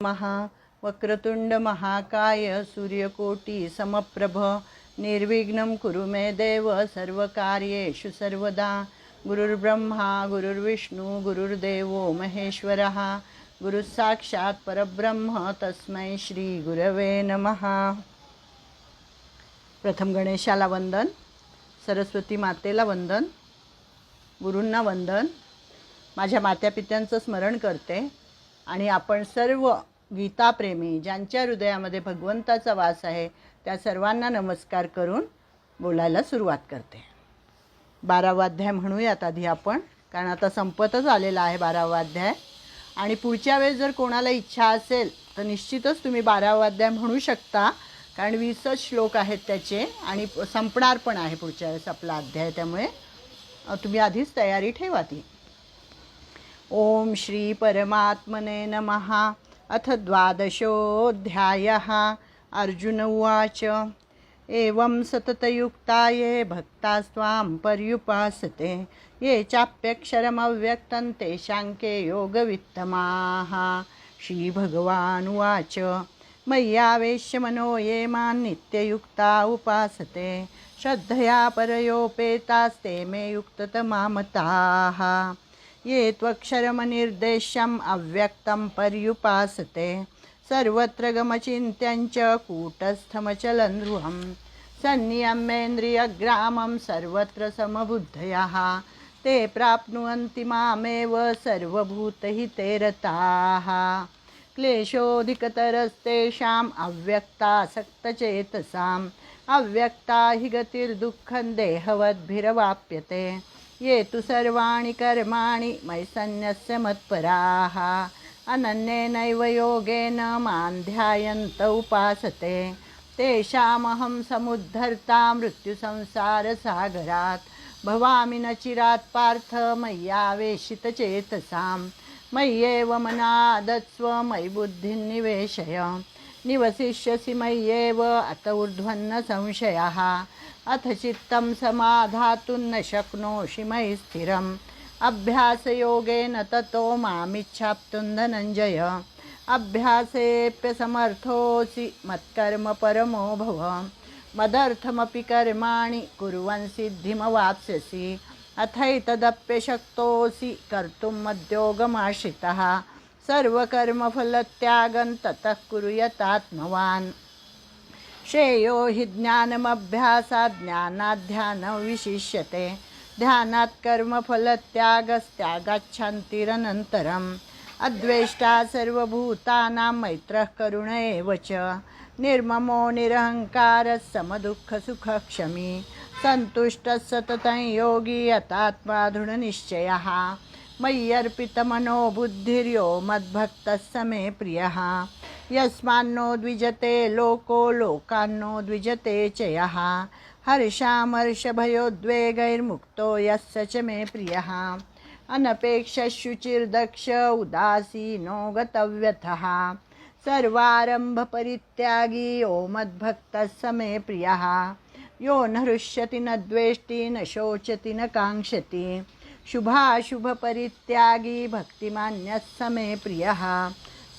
महा वक्रतुंड महाकाय सूर्यकोटि समप्रभ निर्विघ्नं कुरु मे देव सर्वकार्येषु सर्वदा। गुरुर्ब्रह्मा गुरुर्विष्णू गुरुर्देवो महेश्वरः गुरुसाक्षात् परब्रह्म तस्मै श्री गुरवे नमः। प्रथम गणेशाला वंदन, सरस्वती मातेला वंदन, गुरूंना वंदन, माझ्या मातापित्यांचं स्मरण करते आणि आपण सर्व गीताप्रेमी ज्यांच्या हृदयामध्ये भगवंताचा वास आहे त्या सर्वांना नमस्कार करून बोलायला सुरुवात करते। 12वा अध्याय म्हणूयात आधी आपण, कारण आता संपतच आलेला आहे 12वा अध्याय। आणि पुढच्या वेळेस जर कोणाला इच्छा असेल तर निश्चितच तुम्ही 12वा अध्याय म्हणू शकता, कारण 20च श्लोक आहेत त्याचे आणि संपणार पण आहे पुढच्या वेळेस आपला अध्याय, त्यामुळे तुम्ही आधीच तयारी ठेवा ती। ओम श्री परमात्मने नमः। अथ द्वादशोऽध्यायः। अर्जुन उवाच एवं सततयुक्ता ये भक्तास्त्वां पर्युपासते ये चाप्यक्षरमव्यक्तं तेषां के योगवित्तमाः। श्रीभगवानुवाच मय्यावेश्य मनो ये मां नित्ययुक्ता उपासते श्रद्धया परयोपेतास्ते मे युक्ततमा मताः। ये त्वक्षरमनिर्देश्यम् अव्यक्तं पर्युपासते सर्वत्र गमचिन्त्यं च कूटस्थमचलं ध्रुवं सन्नियम्येन्द्रियग्रामं सर्वत्र समबुद्धयः ते प्राप्नुवन्ति मामेव सर्वभूतहिते रताः। क्लेशोऽधिकतरस्तेषाम् अव्यक्तासक्तचेतसाम् अव्यक्ता हि गतिर्दुःखं देहवद्भिरवाप्यते ये तु सर्वाणि कर्माणि मयि सन्न्यस्य मत्पराः अनन्येनैव योगेन मां ध्यायन्त उपासते तेषामहं समुद्धर्ता मृत्युसंसारसागरात् भवामि न चिरात् पार्थ मय्यावेशितचेतसां मय्येव मनादत्स्व मयि बुद्धिं निवेशय निवसिष्यसि मय्येव अत ऊर्ध्वन्न संशयः अथ चित्तं समाधातुं न शक्नोषि मयि स्थिरम् अभ्यासयोगेन ततो मामिच्छाप्तुं धनञ्जय अभ्यासेऽप्यसमर्थोऽसि मत्कर्म परमो भव मदर्थमपि कर्माणि कुर्वन् सिद्धिमवाप्स्यसि अथैतदप्यशक्तोऽसि कर्तुं मद्योगमाश्रितः सर्वकर्मफलत्यागं ततः कुरु यतात्मवान्। श्रेयो हि ज्ञानमभ्यासात् ध्यानात् ध्यानं विशिष्यते ध्यानात् कर्मफलत्यागस्त्यागात् शान्तिरनन्तरम् अद्वेष्टा सर्वभूतानां मैत्रः करुण एव च निर्ममो निरहङ्कारः समदुःखसुखक्षमी सन्तुष्टः सततं योगी यतात्मा दृढनिश्चयः मय्यर्पितमनो बुद्धिर्यो मद्भक्तः स मे प्रियः यस्मान्नो द्विजते लोको लोकान्नो द्विजते च यः हर्षामर्षभयोद्वेगैर्मुक्तो यस्य च मे प्रियः अनपेक्षशुचिर्दक्ष उदासीनो गतव्यथः सर्वारम्भपरित्यागी यो मद्भक्तः स मे प्रियः यो न हृष्यति न द्वेष्टि न शोचति न काङ्क्षति शुभाशुभपरित्यागी भक्तिमान्यः स मे प्रियः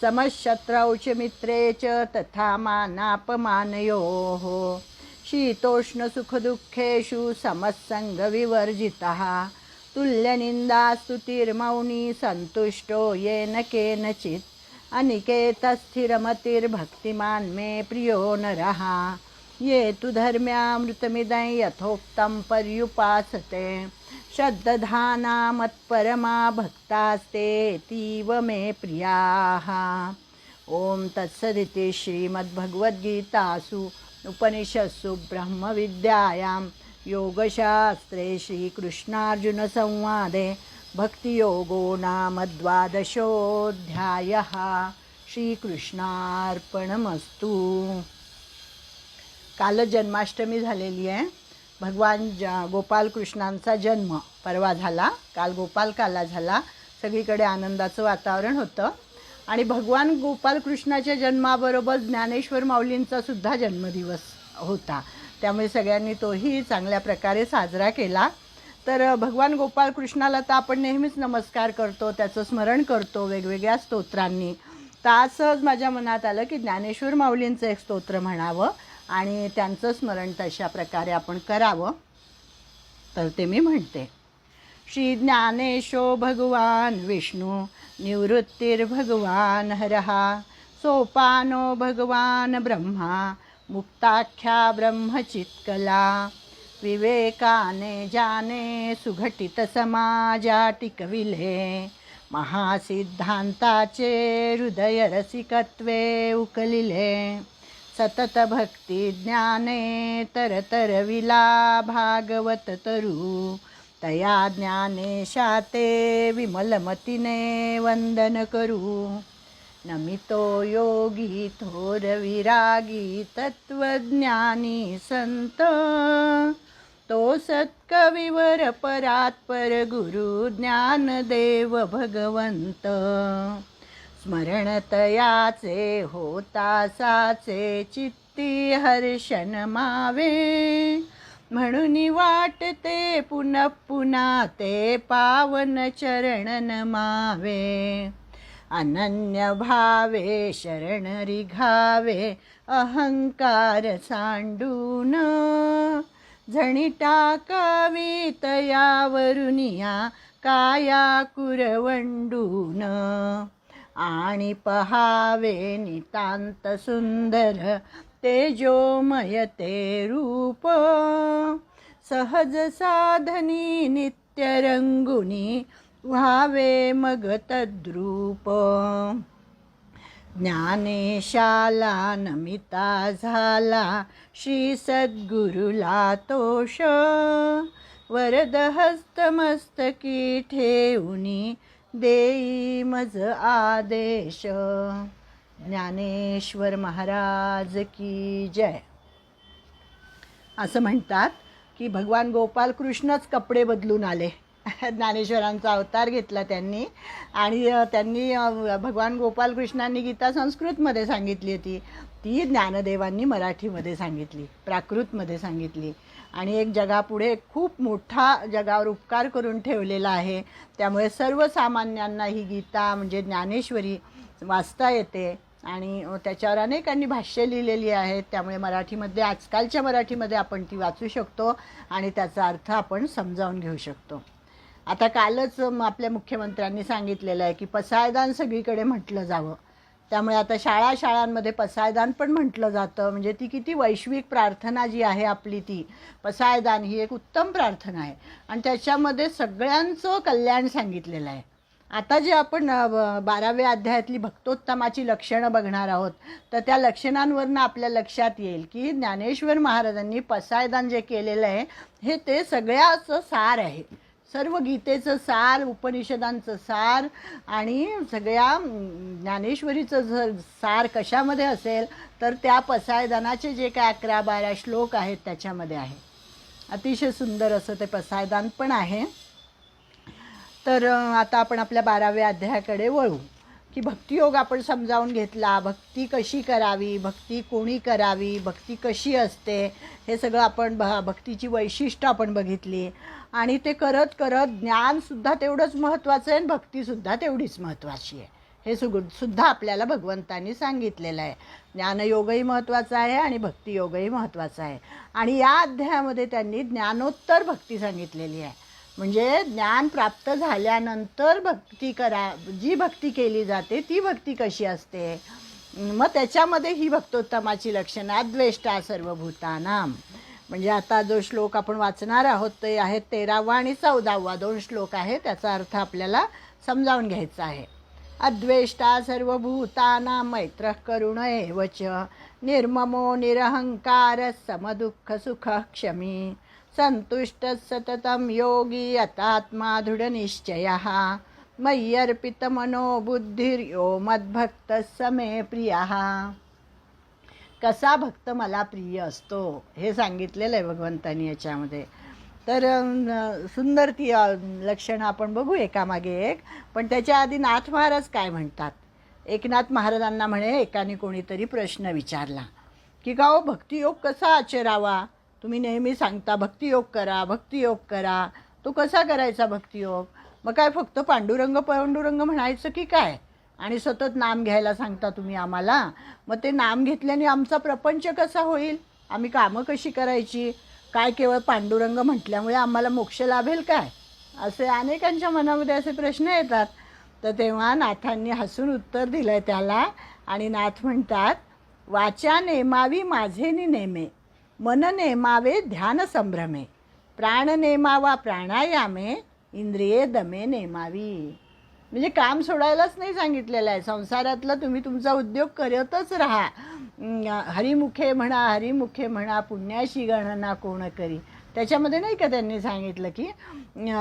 समशत्रौ च मित्रे च तथा मानापमानयोः शीतोष्णसुखदुःखेषु समस्सङ्गविवर्जितः तुल्यनिन्दास्तुतिर्मौनी सन्तुष्टो येन केनचित् अनिकेतस्थिरमतिर्भक्तिमान् मे प्रियो नरः ये तु धर्म्यामृतमिदं यथोक्तं पर्युपासते श्रद्धाना मत्परमा भक्तास्तेतीव मे प्रियाः। ओम तत्सदिति श्रीमद्भगवद्गीतासु उपनिषत्सु ब्रह्मविद्यायां योगशास्त्रे श्रीकृष्णार्जुनसंवादे भक्तियोगो नाम द्वादशोऽध्यायः। श्रीकृष्णार्पणमस्तु। काल जन्माष्टमी झालेली आहे। भगवान गोपालकृष्णांचा जन्म परवा झाला, काल गोपालकाला झाला। सगळीकडे आनंदाचं वातावरण होतं आणि भगवान गोपालकृष्णाच्या जन्माबरोबर ज्ञानेश्वर माऊलींचा सुद्धा जन्मदिवस होता, त्यामुळे सगळ्यांनी तोही चांगल्या प्रकारे साजरा केला। तर भगवान गोपालकृष्णाला तर आपण नेहमीच नमस्कार करतो, त्याचं स्मरण करतो वेगवेगळ्या स्तोत्रांनी। तर सहज माझ्या मनात आलं की ज्ञानेश्वर माऊलींचं एक स्तोत्र म्हणावं आणि त्यांचं स्मरण तशा प्रकारे आपण करावं. तर ते मी म्हणते. श्री ज्ञानेशो भगवान विष्णू निवृत्तिर्भगवान हरः सोपानो भगवान ब्रह्मा मुक्ताख्या ब्रह्मचित्कला विवेकाने जाने सुघटित समाजा टिकविले महासिद्धांताचे हृदय रसिकत्वे उकलिले सतत भक्ती ज्ञाने तरतरविला भागवत तरू तया ज्ञानेशाते विमलमतीने वंदन करू नमितो योगी थोर विरागी तत्वज्ञानी संत तो सत्कविवर परात्पर गुरु ज्ञानदेव भगवंत स्मरणतयाचे होता साचे चित्ती हर्षण मावे म्हणून वाटते पुनः पुन्हा ते पावन चरण नमावे अनन्य भावे शरण रिघावे अहंकार सांडून झणी टाकावी तयावरुनिया काया कुरवंडून आणि पहावे नितांत सुंदर तेजोमय ते रूप सहज साधनी नित्य रंगुनी व्हावे मग तद्रूप ज्ञानेशाला नमिता झाला श्री सद्गुरुला तोष वरद हस्तमस्तकी ठेऊनी देई मज आदेश. ज्ञानेश्वर महाराज की जय. असं म्हणतात की भगवान गोपाल कृष्णच कपडे बदलून आले. ज्ञानेश्वरांचा अवतार घेतला त्यांनी आणि त्यांनी भगवान गोपाल कृष्णांनी गीता संस्कृतमध्ये सांगितली होती, ती ज्ञानदेवांनी मराठीमध्ये सांगितली, प्राकृतमध्ये सांगितली आणि एक जगापुढे खूप मोठा जगावर उपकार करून ठेवलेला आहे. त्यामुळे सर्वसामान्यांना ही गीता म्हणजे ज्ञानेश्वरी वाचता येते आणि त्याच्यावर अनेकांनी भाष्य लिहिलेली आहेत. त्यामुळे मराठीमध्ये आजकालच्या मराठीमध्ये आपण ती वाचू शकतो आणि त्याचा अर्थ आपण समजावून घेऊ शकतो. आता कालच आपल्या मुख्यमंत्र्यांनी सांगितलेलं आहे की पसायदान सगळीकडे म्हटलं जावं. त्यामुळे आता शाळांमध्ये पसायदान पण म्हटलं जातं. म्हणजे ती किती वैश्विक प्रार्थना जी आहे आपली, ती पसायदान ही एक उत्तम प्रार्थना आहे आणि त्याच्यामध्ये सगळ्यांचं कल्याण सांगितलेलं आहे. आता जे आपण 12व्या अध्यायातली भक्तोत्तमाची लक्षणं बघणार आहोत, तर त्या लक्षणांवरनं आपल्या लक्षात येईल की ज्ञानेश्वर महाराजांनी पसायदान जे केलेलं आहे हे ते सगळ्याचं सार आहे. सर्व गीतेचं सार, उपनिषदांचं सार आणि सगळ्या ज्ञानेश्वरीचं जर सार कशामध्ये असेल तर त्या पसायदानाचे जे काय 11-12 श्लोक आहेत त्याच्यामध्ये आहे. अतिशय सुंदर असं ते पसायदान पण आहे. तर आता आपण आपल्या 12व्या अध्यायाकडे वळू की भक्तियोग आपण समजावून घेतला. भक्ती कशी करावी, भक्ती कोणी करावी, भक्ती कशी असते, हे सगळं आपण भक्तीची वैशिष्ट्य आपण बघितली आणि ते करत करत ज्ञानसुद्धा तेवढंच महत्त्वाचं आहे आणि भक्तीसुद्धा तेवढीच महत्त्वाची आहे. हे सुद्धा आपल्याला भगवंतांनी सांगितलेलं आहे. ज्ञानयोगही महत्त्वाचा आहे आणि भक्तियोगही महत्त्वाचा आहे. आणि या अध्यायामध्ये त्यांनी ज्ञानोत्तर भक्ती सांगितलेली आहे. म्हणजे ज्ञान प्राप्त झाल्यानंतर भक्ती जी भक्ती केली जाते ती भक्ती कशी असते. मग त्याच्यामध्ये ही भक्तोत्तमाची लक्षणं अद्वेष्टा सर्वभूतानाम. म्हणजे आता जो श्लोक आपण वाचणार आहोत ते आहेत 13वा आणि 14वा 2 श्लोक आहे. त्याचा अर्थ आपल्याला समजावून घ्यायचा आहे. अद्वेष्टा सर्वभूतानां मैत्रः करुण एव च निर्ममो निरहंकार समदुःख सुख क्षमी संतुष्टः सततं योगी अतात्मा दृढनिश्चयः मय्यर्पितमनो बुद्धिर्यो मद्भक्तः स मे प्रियः. कसा भक्त मला प्रिय असतो हे सांगितलेलं आहे भगवंतांनी याच्यामध्ये. तर सुंदर ती लक्षणं आपण बघू एकामागे एक. पण त्याच्या आधी नाथ महाराज काय म्हणतात. एकनाथ महाराजांना म्हणे एकाने कोणीतरी प्रश्न विचारला की का हो भक्तियोग कसा आचरावा. तुम्ही नेहमी सांगता भक्तियोग करा भक्तियोग करा, तो कसा करायचा भक्तियोग. मग काय फक्त पांडुरंग पांडुरंग म्हणायचं की काय. आणि सतत नाम घ्यायला सांगता तुम्ही आम्हाला. मग ते नाम घेतल्याने आमचा प्रपंच कसा होईल, आम्ही कामं कशी करायची, काय केवळ पांडुरंग म्हटल्यामुळे आम्हाला मोक्ष लाभेल काय, असे अनेकांच्या मनामध्ये असे प्रश्न येतात. तर तेव्हा नाथांनी हसून उत्तर दिलं आहे त्याला. आणि नाथ म्हणतात, वाचा नेमावी माझेनी नेमे, मन नेमावे ध्यान संभ्रमे, प्राण नेमावा प्राणायामे, इंद्रिये दमे नेमावी. म्हणजे काम सोडायलाच नाही सांगितलेलं आहे. संसारातलं तुम्ही तुमचा उद्योग करतच राहा. हरिमुखे म्हणा, हरिमुखे म्हणा, पुण्याशी गणना कोण करी. त्याच्यामध्ये नाही का त्यांनी सांगितलं की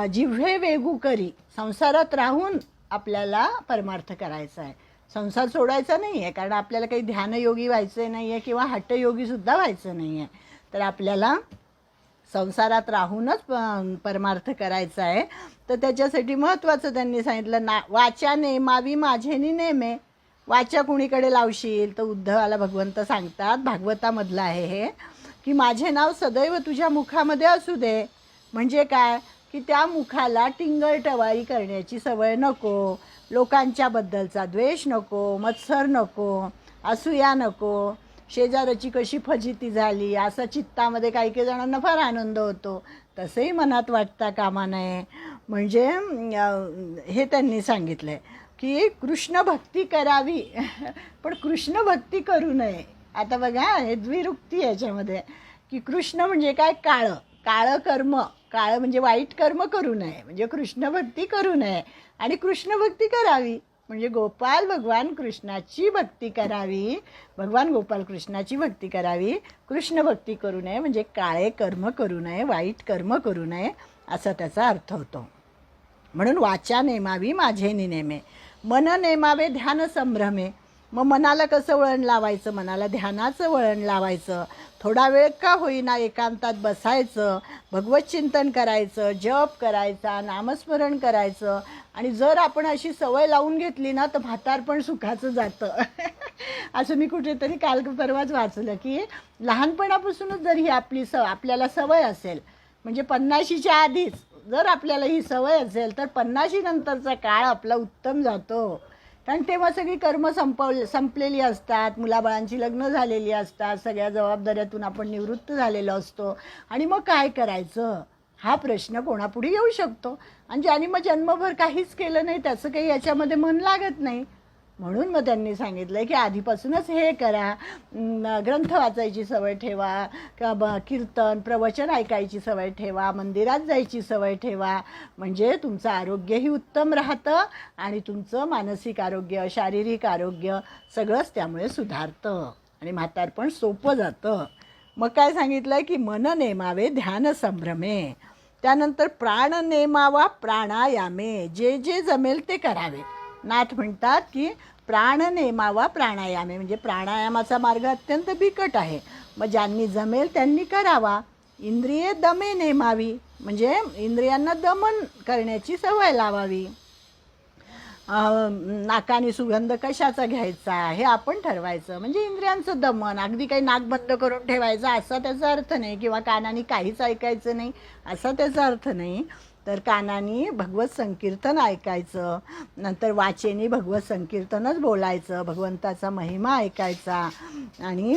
जिव्हे वेगू करी. संसारात राहून आपल्याला परमार्थ करायचा आहे, संसार सोडायचा नाही आहे. कारण आपल्याला काही ध्यानयोगी व्हायचं नाही आहे किंवा हठयोगीसुद्धा व्हायचं नाही आहे. तर आपल्याला संसारात राहूनच परमार्थ करायचा आहे. तर त्याच्यासाठी महत्त्वाचं त्यांनी सांगितलं, वाचा नेमावी माझेनी नेमे. वाचा कुणीकडे लावशील, तर उद्धवाला भगवंत सांगतात, भागवतामधलं आहे हे, की माझे नाव सदैव तुझ्या मुखामध्ये असू दे. म्हणजे काय, की त्या मुखाला टिंगलटवाळी करण्याची सवय नको, लोकांच्याबद्दलचा द्वेष नको, मत्सर नको, असूया नको, शेजाराची कशी फजिती झाली असं चित्तामध्ये काही काही जणांना फार आनंद होतो, तसंही मनात वाटता कामा नये. म्हणजे हे त्यांनी सांगितलं आहे की कृष्ण भक्ती करावी पण कृष्ण भक्ती करू नये. आता बघा हे द्विरुक्ती याच्यामध्ये, की कृष्ण म्हणजे काय, काळं काळं कर्म, काळं म्हणजे वाईट कर्म करू नये, म्हणजे कृष्ण भक्ती करू नये. आणि कृष्ण भक्ती करावी म्हणजे गोपाल भगवान कृष्णाची भक्ती करावी, भगवान गोपाल कृष्णाची भक्ती करावी. कृष्ण भक्ती करू नये म्हणजे काळे कर्म करू नये, वाईट कर्म करू नये, असा त्याचा अर्थ होतो. म्हणून वाचा नेमावी माझेनी नेमे, मन नेमावे ध्यान संभ्रमे. मग मनाला कसं वळण लावायचं, मनाला ध्यानाचं वळण लावायचं. थोडा वेळ का होईना एकांतात बसायचं, भगवत चिंतन करायचं, जप करायचा, नामस्मरण करायचं. आणि जर आपण अशी सवय लावून घेतली ना, तर म्हातारपण सुखाचं जातं असं मी कुठेतरी काल परवाच वाचलं, की लहानपणापासूनच जर ही आपल्याला सवय असेल, म्हणजे 50च्या आधीच जर आपल्याला ही सवय असेल, तर 50 नंतरचा काळ आपला उत्तम जातो. कारण तेव्हा सगळी कर्म संपलेली असतात, मुलाबाळांची लग्न झालेली असतात, सगळ्या जबाबदाऱ्यातून आपण निवृत्त झालेलो असतो. आणि मग काय करायचं हा प्रश्न कोणापुढे येऊ शकतो. आणि ज्यांनी मग जन्मभर काहीच केलं नाही, त्याचं काही याच्यामध्ये मन लागत नाही. म्हणून मग त्यांनी सांगितलं की आधीपासूनच हे करा, ग्रंथ वाचायची सवय ठेवा, कीर्तन प्रवचन ऐकायची सवय ठेवा, मंदिरात जायची सवय ठेवा. म्हणजे तुमचं आरोग्यही उत्तम राहतं आणि तुमचं मानसिक आरोग्य, शारीरिक आरोग्य सगळंच त्यामुळे सुधारतं आणि म्हातारपण सोपं जातं. मग काय सांगितलं की मन नेमावे ध्यान संभ्रमे. त्यानंतर प्राण नेमावा प्राणायामे. जे जे जमेल ते करावे. नाथ म्हणतात की प्राण नेमावा प्राणायामे, म्हणजे प्राणायामाचा मार्ग अत्यंत बिकट आहे, मग ज्यांनी जमेल त्यांनी करावा. इंद्रिये दमे नेमावी, म्हणजे इंद्रियांना दमन करण्याची सवय लावावी. नाकाने सुगंध कशाचा घ्यायचा हे आपण ठरवायचं, म्हणजे इंद्रियांचं दमन. अगदी काही नाक बंद करून ठेवायचं असा त्याचा अर्थ नाही, किंवा कानाने काहीच ऐकायचं नाही असा त्याचा अर्थ नाही. तर कानाने भगवत संकीर्तन ऐकायचं, नंतर वाचेने भगवत संकीर्तनच बोलायचं, भगवंताचा महिमा ऐकायचा. आणि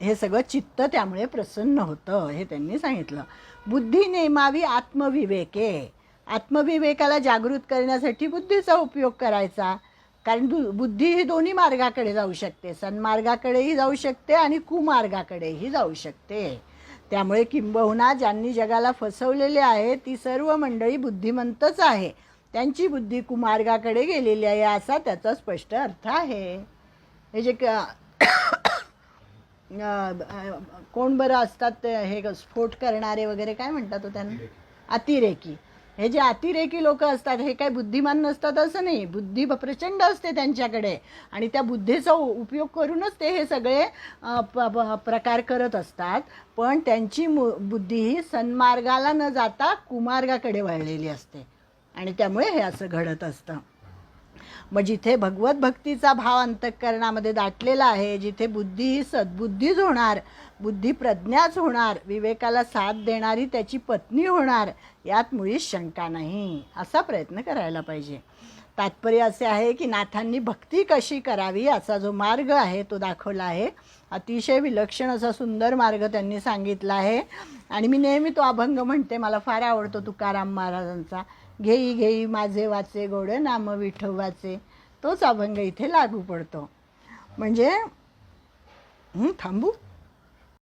हे सगळं चित्त त्यामुळे प्रसन्न होतं, हे त्यांनी सांगितलं. बुद्धी नेमावी आत्मविवेके. आत्मविवेकाला जागृत करण्यासाठी बुद्धीचा उपयोग करायचा. कारण बुद्धी ही दोन्ही मार्गाकडे जाऊ शकते, सन्मार्गाकडेही जाऊ शकते आणि कुमार्गाकडेही जाऊ शकते. त्यामुळे किंबहुना ज्यांनी जगाला फसवलेले आहे ती सर्व मंडळी बुद्धिमंतच आहे, त्यांची बुद्धी कुमार्गाकडे गेलेली आहे असा त्याचा स्पष्ट अर्थ आहे. हे जे कोण बरं असतात हे स्फोट करणारे वगैरे, काय म्हणतात त्यांना, अतिरेकी. हे जे अतिरेकी लोक असतात हे काही बुद्धिमान नसतात असं नाही, बुद्धी प्रचंड असते त्यांच्याकडे आणि त्या बुद्धीचा उपयोग करूनच ते हे सगळे प्रकार करत असतात. पण त्यांची बुद्धी ही सन्मार्गाला न जाता कुमार्गाकडे वळलेली असते आणि त्यामुळे हे असं घडत असतं. मग जिथे भगवत भक्तीचा भाव अंतःकरणामध्ये दाटलेला आहे, जिथे बुद्धी ही सद्बुद्धीच होणार, बुद्धी प्रज्ञाच होणार, विवेकाला साथ देणारी त्याची पत्नी होणार, यात मुळीच शंका नाही. असा प्रयत्न करायला पाहिजे. तात्पर्य असे आहे की नाथांनी भक्ती कशी करावी याचा जो मार्ग आहे तो दाखवला आहे. अतिशय विलक्षण असा सुंदर मार्ग त्यांनी सांगितला आहे. आणि मी नेहमी तो अभंग म्हणते, मला फार आवडतो तुकाराम महाराजांचा, घेई घेई माझे वाचे गोड नाम विठोबाचे. तोच अभंग इथे लागू पडतो. म्हणजे थांबू.